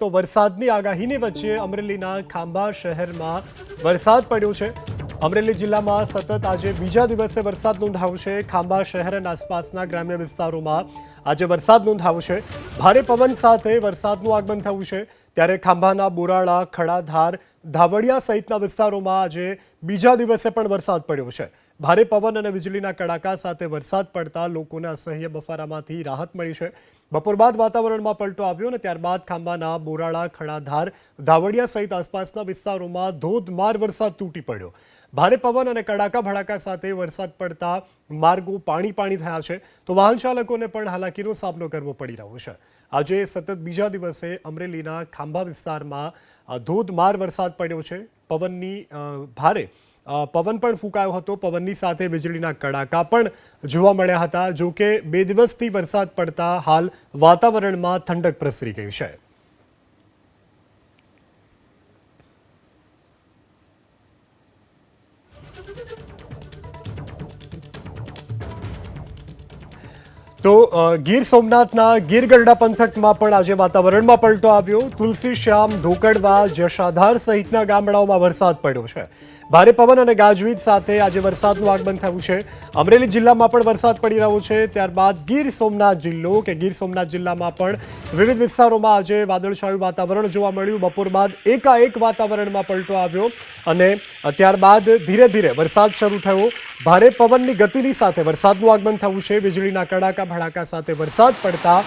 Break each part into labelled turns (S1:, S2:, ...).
S1: તો વરસાદની આગાહીની વચ્ચે અમરેલીના ખાંભા શહેરમાં વરસાદ પડ્યો છે। અમરેલી જિલ્લામાં સતત આજે બીજા દિવસે વરસાદ નોંધાયો છે। ખાંભા શહેર અને આસપાસના ગ્રામ્ય વિસ્તારોમાં આજે વરસાદ નોંધાયો છે। ભારે પવન સાથે વરસાદનું આગમન થયું છે। ત્યારે ખાંભાના બોરાળા, ખડાધાર, ધાવડિયા સહિતના વિસ્તારોમાં આજે બીજા દિવસે પણ વરસાદ પડ્યો છે। ભારે પવન અને વીજળીના કડાકા સાથે વરસાદ પડતા લોકોને અસહ્ય બફારામાંથી રાહત મળી છે। બપોર બાદ વાતાવરણમાં પલટો આવ્યો અને ત્યારબાદ ખાંભાના બોરાળા, ખડાધાર, ધાવડિયા સહિત આસપાસના વિસ્તારોમાં ધોધમાર વરસાદ તૂટી પડ્યો। ભારે પવન અને કડાકા ભડાકા સાથે વરસાદ પડતા માર્ગો પાણી થયા છે, તો વાહન ચાલકોને પણ હાલાકીનો સામનો કરવો પડી રહ્યો છે। આજે સતત બીજા દિવસે અમરેલીના ખાંભા વિસ્તારમાં ધોધમાર વરસાદ પડ્યો છે। ભારે પવન પણ ફૂંકાયો હતો। પવનની સાથે વીજળીના કડાકા પણ જોવા મળ્યા હતા। જો કે 2 દિવસથી વરસાદ પડતા હાલ વાતાવરણમાં ઠંડક પ્રસરી ગઈ છે। તો ગીર સોમનાથના ગીર ગઢડા પંથકમાં પણ આજે વાતાવરણમાં પલટો આવ્યો। તુલસીશ્યામ, ધોકડવા, જશાધાર સહિતના ગામડાઓમાં વરસાદ પડ્યો છે। ભારે પવન અને ગાજવીજ સાથે આજે વરસાદનું આગમન થયું છે। અમરેલી જિલ્લામાં પણ વરસાદ પડી રહ્યો છે। ત્યારબાદ ગીર સોમનાથ જિલ્લામાં પણ વિવિધ વિસ્તારોમાં આજે વાદળછાયું વાતાવરણ જોવા મળ્યું। બપોર બાદ એકાએક વાતાવરણમાં પલટો આવ્યો અને ત્યારબાદ ધીરે ધીરે વરસાદ શરૂ થયો। ભારે પવનની ગતિની સાથે વરસાદનું આગમન થયું છે। વીજળીના કડાકા ભડાકા સાથે વરસાદ પડતા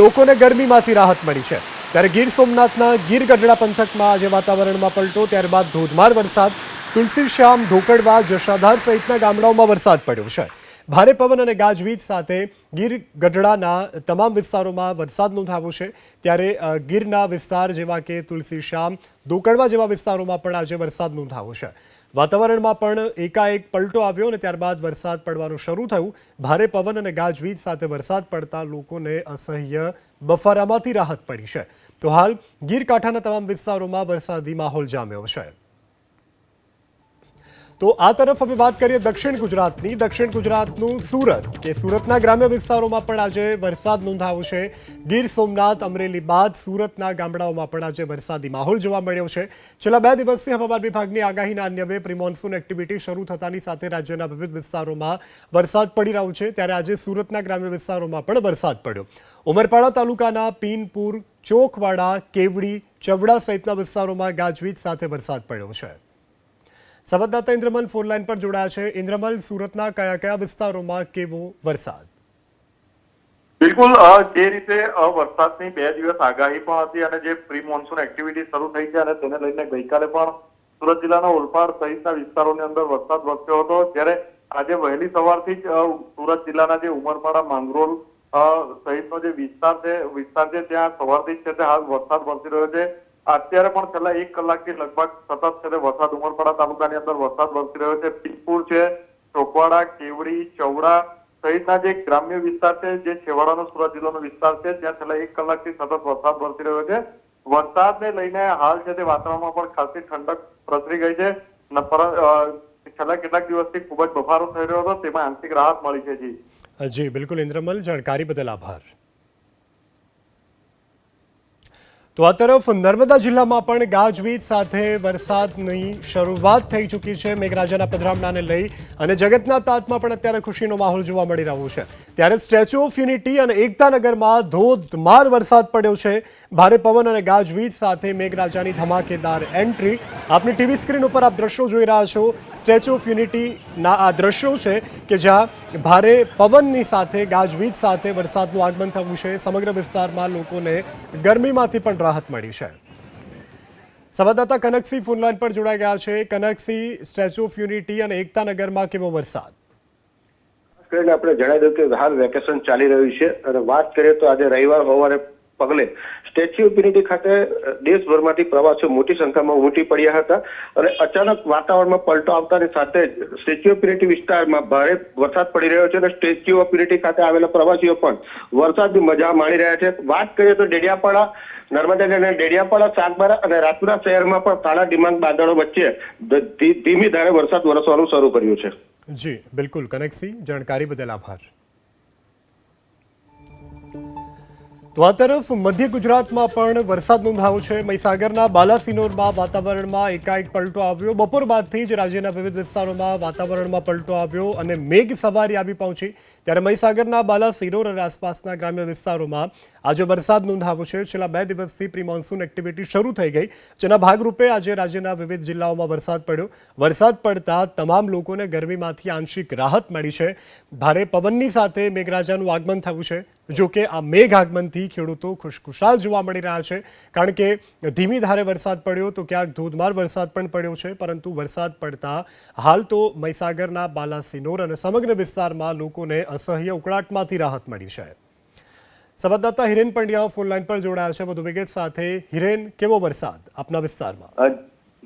S1: લોકોને ગરમીમાંથી રાહત મળી છે। ત્યારે ગીર સોમનાથના ગીર ગઢડા પંથકમાં આજે વાતાવરણમાં પલટો, ત્યારબાદ ધોધમાર વરસાદ। તુલસીશ્યામ, ધોકડવા, જશાધાર સહિતના ગામડાઓમાં વરસાદ પડ્યો છે। ભારે પવન અને ગાજવીજ સાથે ગીર ગઢડાના તમામ વિસ્તારોમાં વરસાદ નોંધાયો છે। ત્યારે ગીરના વિસ્તાર જેવા કે તુલસીશ્યામ, ધોકડવા જેવા વિસ્તારોમાં પણ આજે વરસાદ નોંધાયો છે। વાતાવરણમાં પણ એકાએક પલટો આવ્યો અને ત્યારબાદ વરસાદ પડવાનું શરૂ થયું। ભારે પવન અને ગાજવીજ સાથે વરસાદ પડતા લોકોને અસહ્ય બફારામાંથી રાહત પડી છે। તો હાલ ગીર કાંઠાના તમામ વિસ્તારોમાં વરસાદી માહોલ જામ્યો છે। તો આ તરફ હવે વાત કરીએ દક્ષિણ ગુજરાતની। દક્ષિણ ગુજરાતનું સુરતના ગ્રામ્ય વિસ્તારોમાં પણ આજે વરસાદ નોંધાયો છે। ગીર સોમનાથ, અમરેલી બાદ સુરતના ગામડાઓમાં પણ આજે વરસાદી માહોલ જોવા મળ્યો છે। છેલ્લા 2 દિવસથી હવામાન વિભાગની આગાહીના અન્વયે પ્રી-મોન્સૂન એક્ટિવિટી શરૂ થતાની સાથે રાજ્યના વિવિધ વિસ્તારોમાં વરસાદ પડી રહ્યો છે। ત્યારે આજે સુરતના ગ્રામ્ય વિસ્તારોમાં પણ વરસાદ પડ્યો। ઉમરપાડા તાલુકાના પીનપુર, ચોકવાડા, કેવડી, ચવડા સહિતના વિસ્તારોમાં ગાજવીજ સાથે વરસાદ પડ્યો છે। સંવાદદાતા ઇન્દ્રમલ ફોનલાઈન પર જોડાયા છે। ઇન્દ્રમલ, સુરતના કયા વિસ્તારોમાં કેવો વરસાદ?
S2: બિલકુલ, જે રીતે વરસાદની 2 દિવસ આગાહી પણ હતી અને જે પ્રી મોન્સૂન એક્ટિવિટી શરૂ થઈ છે અને તેને લઈને ગઈકાલે પણ સુરત જિલ્લાના ઓલપાડ સહિતના વિસ્તારોની અંદર વરસાદ વરસ્યો હતો। ત્યારે આજે વહેલી સવારથી જ સુરત જિલ્લાના જે ઉમરપાડા, માંગરોળ સહિતનો જે વિસ્તાર છે ત્યાં સવારથી જ હાલ વરસાદ વરસી રહ્યો છે। અત્યારે પણ છેલ્લા 1 કલાકથી લગભગ સતત વરસાદ ઉમરપાડા તાલુકાની અંદર વરસાદ વરસી રહ્યો છે। પીનપુર છે, ચોકવાડા, કેવડી, ચવડા સહિતના જે ગ્રામ્ય વિસ્તાર છે, જે છેવાડાનો સુરત જિલ્લાનો વિસ્તાર છે, ત્યાં છેલ્લા 1 કલાકથી સતત વરસાદ વરસી રહ્યો છે। વરસાદને લઈને હાલ છે તે વાતાવરણમાં પણ ખાસી ઠંડક પ્રસરી ગઈ છે। છેલ્લા કેટલાક દિવસથી ખૂબ જ બફારો થઈ રહ્યો હતો, તેમાં આંશિક રાહત મળી છે।
S1: જી બિલકુલ ઇન્દ્રમલ, જાણકારી બદલ આભાર। તો આ તરફ નર્મદા જિલ્લામાં પણ ગાજવીજ સાથે વરસાદની શરૂઆત થઈ ચૂકી છે। મેઘરાજાના પધરામણાને લઈ અને જગતના તાતમાં પણ અત્યારે ખુશીનો માહોલ જોવા મળી રહ્યો છે। ત્યારે સ્ટેચ્યુ ઓફ યુનિટી અને એકતાનગરમાં ધોધમાર વરસાદ પડ્યો છે। ભારે પવન અને ગાજવીજ સાથે મેઘરાજાની ધમાકેદાર એન્ટ્રી। આપની ટીવી સ્ક્રીન ઉપર આપ દ્રશ્યો જોઈ રહ્યા છો। સ્ટેચ્યુ ઓફ યુનિટીના આ દ્રશ્યો છે કે જ્યાં ભારે પવનની સાથે ગાજવીજ સાથે વરસાદનું આગમન થયું છે। સમગ્ર વિસ્તારમાં લોકોને ગરમીમાંથી પણ રાહત મળી છે। સંવાદદાતા કનકસિંહ ફોનલાઈન પર જોડાઈ ગયા છે। કનકસિંહ, સ્ટેચ્યુ ઓફ યુનિટી અને એકતાનગરમાં કેવો વરસાદ?
S3: કરીને આપણે જણાવી દઉં કે હાલ વેકેશન ચાલી રહ્યું છે અને વાત કરીએ તો આજે રવિવાર હોવાને પગલે સ્ટેચ્યુ ઓફ યુનિટી ખાતે દેશભરમાંથી પ્રવાસીઓ મોટી સંખ્યામાં ઉમટી પડ્યા હતા અને અચાનક વાતાવરણમાં પલટો આવતાની સાથે જ સ્ટેચ્યુ ઓફ યુનિટી વિસ્તારમાં ભારે વરસાદ પડી રહ્યો છે અને સ્ટેચ્યુ ઓફ યુનિટી ખાતે આવેલા પ્રવાસીઓ પણ વરસાદની મજા માણી રહ્યા છે। વાત કરીએ તો ડેડિયાપાડા, નર્મદા અને ડેડિયાપાડા, સાગબારા અને રાજપુરા શહેરમાં પણ કાળા ડિમાંગ બાદળો વચ્ચે ધીમી ધારે વરસાદ વરસવાનું શરૂ કર્યું છે।
S1: જી બિલકુલ કનકસિંહ, જાણકારી બદલ આભાર। તો આ તરફ મધ્ય ગુજરાતમાં પણ વરસાદ નોંધાયો છે. મહીસાગરના બાલાસિનોરમાં વાતાવરણમાં એકાએક પલટો આવ્યો. બપોર બાદથી જ રાજ્યના વિવિધ વિસ્તારોમાં વાતાવરણમાં પલટો આવ્યો અને મેઘ સવારી આવી પહોંચી. ત્યારે મહીસાગરના બાલાસિનોર અને આસપાસના ગ્રામ્ય વિસ્તારોમાં આજે વરસાદ નોંધાયો છે. છેલ્લા 2 દિવસથી પ્રી મોન્સૂન એક્ટિવિટી શરૂ થઈ ગઈ, જેના ભાગરૂપે આજે રાજ્યના વિવિધ જિલ્લાઓમાં વરસાદ પડ્યો. વરસાદ પડતા તમામ લોકોને ગરમીમાંથી આંશિક રાહત મળી છે. ભારે પવનની સાથે મેઘરાજાનું આગમન થયું છે. જો કે આ મેઘ આગમનથી ખેડૂતો ખુશખુશાલ જોવા મળી રહ્યા છે, કારણ કે ધીમી ધારે વરસાદ પડ્યો તો ક્યાંક ધોધમાર વરસાદ પણ પડ્યો છે. પરંતુ વરસાદ પડતા હાલ તો મહીસાગરના બાલાસિનોર અને સમગ્ર વિસ્તારમાં લોકોને અસહ્ય ઉકળાટમાંથી રાહત મળી છે. સંવાદદાતા હિરેન પંડ્યા ફોન લાઈન પર જોડાયા છે વધુ વિગત સાથે. હિરેન, કેવો વરસાદ આપના વિસ્તારમાં?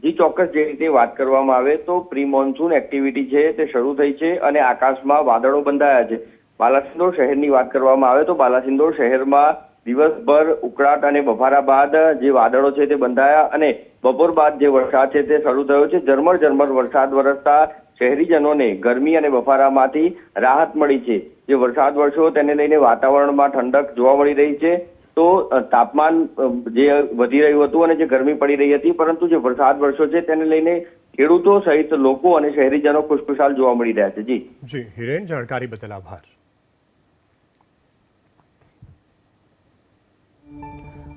S4: જી ચોક્કસ, જે રીતે વાત કરવામાં આવે તો પ્રી મોન્સૂન એક્ટિવિટી છે તે શરૂ થઈ છે અને આકાશમાં વાદળો બંધાયા છે. બાલાસિનોર શહેરની વાત કરવામાં આવે તો બાલાસિનોર શહેરમાં દિવસભર ઉકળાટ અને બફારા બાદ જે વાદળો છે તે બંધાયા અને બપોર બાદ જે વરસાદ છે તે શરૂ થયો છે. ઝરમર વરસાદ વરસતા શહેરીજનોને ગરમી અને બફારામાંથી રાહત મળી છે. જે વરસાદ વરસ્યો તેને લઈને વાતાવરણમાં ઠંડક જોવા મળી રહી છે. તો તાપમાન જે વધી રહ્યું હતું અને જે ગરમી પડી રહી હતી, પરંતુ જે વરસાદ વરસ્યો છે તેને લઈને ખેડૂતો સહિત લોકો અને શહેરીજનો ખુશખુશાલ જોવા મળી રહ્યા છે.
S1: જી હિરેન, જાણકારી બદલ આભાર.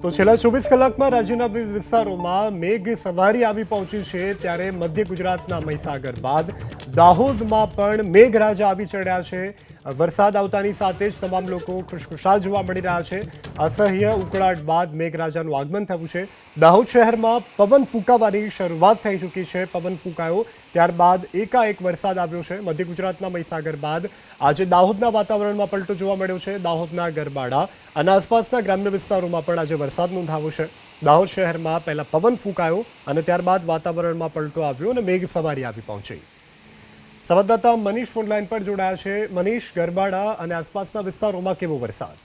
S1: તો છેલ્લા 24 કલાકમાં રાજ્યના વિવિધ વિસ્તારોમાં મેઘ સવારી આવી પહોંચી છે. ત્યારે મધ્ય ગુજરાતના મહીસાગર બાદ દાહોદમાં પણ મેઘરાજા આવી ચડ્યા છે. વરસાદ આવતાની સાથે જ તમામ લોકો ખુશખુશાલ જોવા મળી રહ્યા છે. અસહ્ય ઉકળાટ બાદ મેઘરાજાનું આગમન થયું છે. દાહોદ શહેરમાં પવન ફૂંકાવાની શરૂઆત થઈ ચૂકી છે. પવન ફૂંકાયો ત્યારબાદ એકાએક વરસાદ આવ્યો છે. મધ્ય ગુજરાતના મહીસાગર બાદ આજે દાહોદના વાતાવરણમાં પલટો જોવા મળ્યો છે. દાહોદના ગરબાડા અને આસપાસના ગ્રામ્ય વિસ્તારોમાં પણ આજે વરસાદ નોંધાયો છે. દાહોદ શહેરમાં પહેલા પવન ફૂંકાયો અને ત્યારબાદ વાતાવરણમાં પલટો આવ્યો અને મેઘ સવારી આવી પહોંચી. સંવાદદાતા મનીષ ફોન લાઈન પર જોડાયા છે. મનીષ, ગરબાડા અને આસપાસના વિસ્તારોમાં કેવો વરસાદ?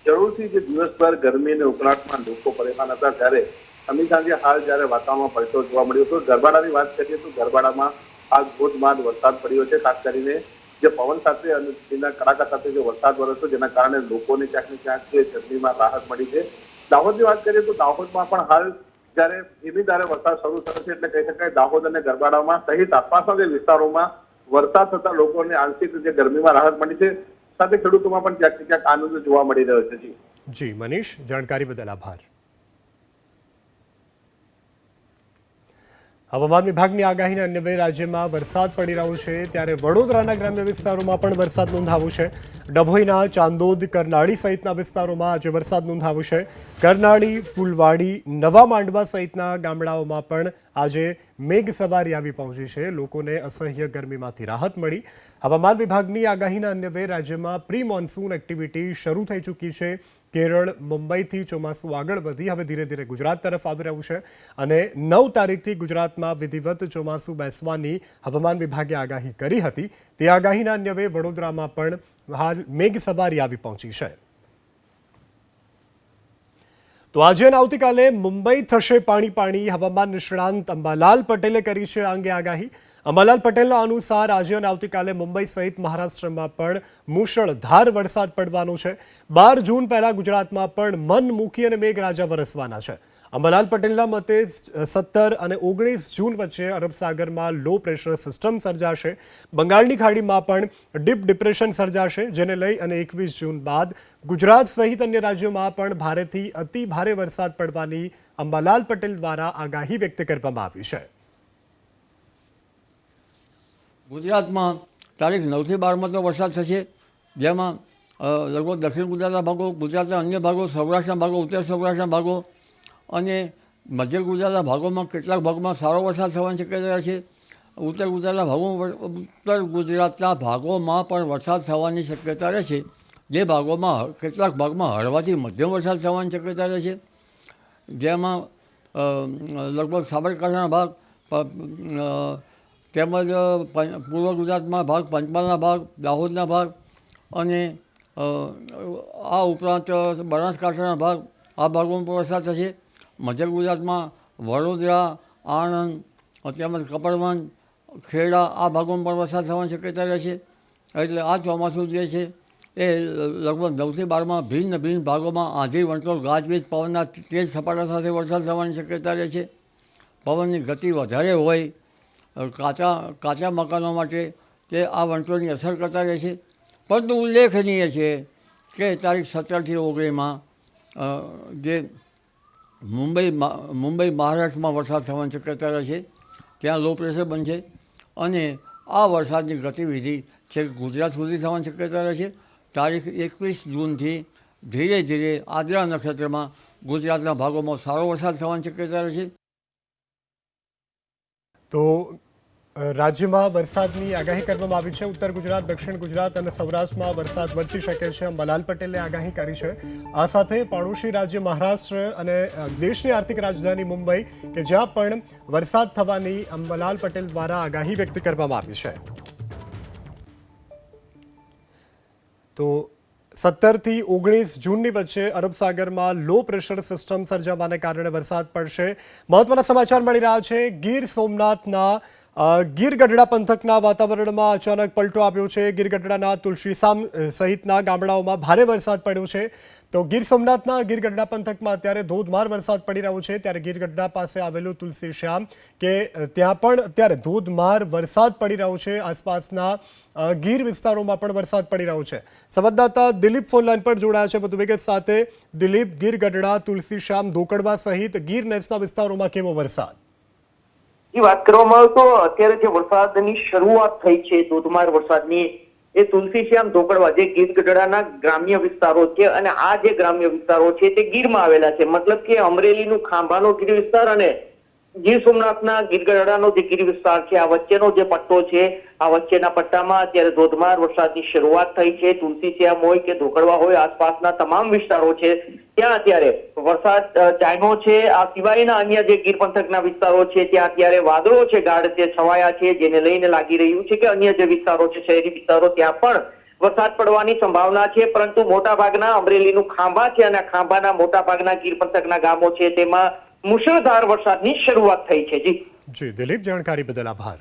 S2: જરૂરથી જે દિવસભર ગરમી અને ઉકળાટમાં લોકો પરેશાન હતા, ત્યારે અમે સાંજે હાલ જ્યારે વાતાવરણમાં પલટો જોવા મળ્યો હતો. ગરબાડાની વાત કરીએ તો ગરબાડામાં હાલ ધોધમાર વરસાદ પડ્યો છે. ખાસ કરીને જે પવન સાથે અને તેના કડાકા સાથે જે વરસાદ વરસ્યો, જેના કારણે લોકોને ક્યાંક ને ક્યાંક જે ગરમીમાં રાહત મળી છે. દાહોદની વાત કરીએ તો દાહોદમાં પણ હાલ જ્યારે ધીમી ધારે વરસાદ શરૂ થયો છે, એટલે કહી શકાય દાહોદ અને ગરબાડામાં સહિત આસપાસના જે વિસ્તારોમાં વરસાદ થતા લોકોને આંશિક જે ગરમીમાં રાહત મળી છે. સાથે ખેડૂતોમાં પણ ક્યાંક ને ક્યાંક આનંદ જોવા મળી રહ્યો છે.
S1: જી મનીષ, જાણકારી બદલ આભાર. હવામાન વિભાગની આગાહીના અન્વયે રાજ્યમાં વરસાદ પડી રહ્યો છે. ત્યારે વડોદરાના ગ્રામ્ય વિસ્તારોમાં પણ વરસાદ નોંધાયો છે. ડભોઈના ચાંદોદ, કરનાળી સહિતના વિસ્તારોમાં આજે વરસાદ નોંધાયો છે. કરનાળી, ફૂલવાડી, નવા માંડવા સહિતના ગામડાઓમાં પણ આજે મેઘ સવારી આવી પહોંચી છે. લોકોને અસહ્ય ગરમીમાંથી રાહત મળી. હવામાન વિભાગની આગાહીના અન્વયે રાજ્યમાં પ્રી મોન્સૂન એક્ટિવિટી શરૂ થઈ ચૂકી છે. કેરળ, મુંબઈથી ચોમાસું આગળ વધી હવે ધીરે ધીરે ગુજરાત તરફ આવી રહ્યું છે અને 9 તારીખથી ગુજરાતમાં વિધિવત ચોમાસું બેસવાની હવામાન વિભાગે આગાહી કરી હતી. તે આગાહીના અન્વયે વડોદરામાં પણ હાલ મેઘ સવારી આવી પહોંચી છે. તો આજે અને આવતીકાલે મુંબઈ થશે પાણી. હવામાન નિષ્ણાંત અંબાલાલ પટેલે કરી છે આ અંગે આગાહી. અંબાલાલ પટેલના અનુસાર આજે અને આવતીકાલે મુંબઈ સહિત મહારાષ્ટ્રમાં પણ મુશળધાર વરસાદ પડવાનો છે. 12 જૂન પહેલા ગુજરાતમાં પણ મન મૂકી અને મેઘરાજા વરસવાના છે. અંબાલાલ પટેલના મતે 17 અને 19 જૂન વચ્ચે અરબ સાગરમાં લો પ્રેશર સિસ્ટમ સર્જાશે. બંગાળની ખાડીમાં પણ ડીપ ડિપ્રેશન સર્જાશે, જેને લઈ અને 21 જૂન બાદ ગુજરાત સહિત અન્ય રાજ્યોમાં પણ ભારેથી અતિ ભારે વરસાદ પડવાની અંબાલાલ પટેલ દ્વારા આગાહી વ્યક્ત કરવામાં આવી છે.
S5: ગુજરાતમાં તારીખ 9 થી 12 તો વરસાદ થશે, જેમાં લગભગ દક્ષિણ ગુજરાતના ભાગો, ગુજરાતના અન્ય ભાગો, સૌરાષ્ટ્રના ભાગો, ઉત્તર સૌરાષ્ટ્રના ભાગો અને મધ્ય ગુજરાતના ભાગોમાં કેટલાક ભાગોમાં સારો વરસાદ થવાની શક્યતા છે. ઉત્તર ગુજરાતના ભાગોમાં પણ વરસાદ થવાની શક્યતા રહેશે. જે ભાગોમાં કેટલાક ભાગમાં હળવાથી મધ્યમ વરસાદ થવાની શક્યતા રહેશે, જેમાં લગભગ સાબરકાંઠાના ભાગ તેમજ પૂર્વ ગુજરાતમાં ભાગ, પંચમહાલના ભાગ, દાહોદના ભાગ અને આ ઉપરાંત બનાસકાંઠાના ભાગ, આ ભાગોમાં પણ વરસાદ થશે. મધ્ય ગુજરાતમાં વડોદરા, આણંદ તેમજ કપડવંજ, ખેડા આ ભાગોમાં પણ વરસાદ થવાની શક્યતા રહેશે. એટલે આ ચોમાસું જે છે એ લગભગ 9 થી 12માં ભિન્ન ભિન્ન ભાગોમાં આંધી વંટોળ ગાજવીજ પવનના તેજ સપાટા સાથે વરસાદ થવાની શક્યતા રહે છે. પવનની ગતિ વધારે હોય કાચા મકાનો માટે તે આ વંટોળની અસર કરતા રહે છે. પરંતુ ઉલ્લેખનીય છે કે તારીખ 17થી 19માં જે મુંબઈ મહારાષ્ટ્રમાં વરસાદ થવાની શક્યતા રહે છે. ત્યાં લો પ્રેશર બનશે અને આ વરસાદની ગતિવિધિ છેક ગુજરાત સુધી થવાની શક્યતા રહે છે. તારીખ 21 જૂનથી ધીરે ધીરે આદ્રા નક્ષત્રમાં ગુજરાતના ભાગોમાં સારો વરસાદ થવાની શક્યતા રહે છે.
S1: તો રાજ્યમાં વરસાદની આગાહી કરવામાં આવી છે. ઉત્તર ગુજરાત, દક્ષિણ ગુજરાત અને સૌરાષ્ટ્રમાં વરસાદ વરસી શકે છે, અંબાલાલ પટેલે આગાહી કરી છે. આ સાથે પડોશી રાજ્ય મહારાષ્ટ્ર અને દેશની આર્થિક રાજધાની મુંબઈ કે જ્યાં પણ વરસાદ થવાની અંબાલાલ પટેલ દ્વારા આગાહી વ્યક્ત કરવામાં આવી છે. તો 17 થી 19 જૂનની વચ્ચે અરબ સાગરમાં લો પ્રેશર સિસ્ટમ સર્જાવાને કારણે વરસાદ પડશે. મહત્વના સમાચાર મળી રહ્યા છે. ગીર સોમનાથના ગીર ગઢડા પંથકના વાતાવરણમાં અચાનક પલટો આવ્યો છે. ગીર ગઢડાના તુલસીશામ સહિતના ગામડાઓમાં ભારે વરસાદ પડ્યો છે. તો ગીર સોમનાથના ગીર ગઢડા પંથકમાં અત્યારે ધોધમાર વરસાદ પડી રહ્યો છે. ત્યારે ગીર ગઢડા પાસે આવેલું તુલસીશ્યામ કે ત્યાં પણ અત્યારે ધોધમાર વરસાદ પડી રહ્યો છે. આસપાસના ગીર વિસ્તારોમાં પણ વરસાદ પડી રહ્યો છે. સંવાદદાતા દિલીપ ફોનલાઈન પર જોડાયા છે વધુ વિગત સાથે. દિલીપ, ગીર ગઢડા, તુલસીશ્યામ, ધોકડવા સહિત ગીર નેસના વિસ્તારોમાં કેવો વરસાદ?
S6: વાત કરવામાં આવે તો અત્યારે જે વરસાદની શરૂઆત થઈ છે ધોધમાર વરસાદની, એ તુલસીશ્યામ, ધોકડવા જે ગીર ગઢડાના ગ્રામ્ય વિસ્તારો છે અને આ જે ગ્રામ્ય વિસ્તારો છે તે ગીરમાં આવેલા છે. મતલબ કે અમરેલીનું ખાંભાનો ગીર વિસ્તાર અને ગીર સોમનાથના ગીર ગઢડાનો જે ગીર વિસ્તાર છે આ વચ્ચેનો જે પટ્ટો છે આ વચ્ચેના પટ્ટામાં અત્યારે ધોધમાર વરસાદની શરૂઆત થઈ છે. તુલસીશ્યામ હોય કે ધોકડવા હોય, આસપાસના તમામ વિસ્તારો છે ત્યાં અત્યારે વરસાદ જામ્યો છે. આ સિવાયના અન્ય જે ગીર પંથકના વિસ્તારો છે ત્યાં અત્યારે વાદળો છે ગાઢ તે છવાયા છે, જેને લઈને લાગી રહ્યું છે કે અન્ય જે વિસ્તારો છે શહેરી વિસ્તારો ત્યાં પણ વરસાદ પડવાની સંભાવના છે. પરંતુ મોટાભાગના અમરેલીનું ખાંભા છે અને ખાંભાના મોટાભાગના ગીર પંથકના ગામો છે તેમાં મુશળધાર વરસાદની શરૂઆત થઈ છે. જી
S1: દિલીપ, જાણકારી બદલ આભાર.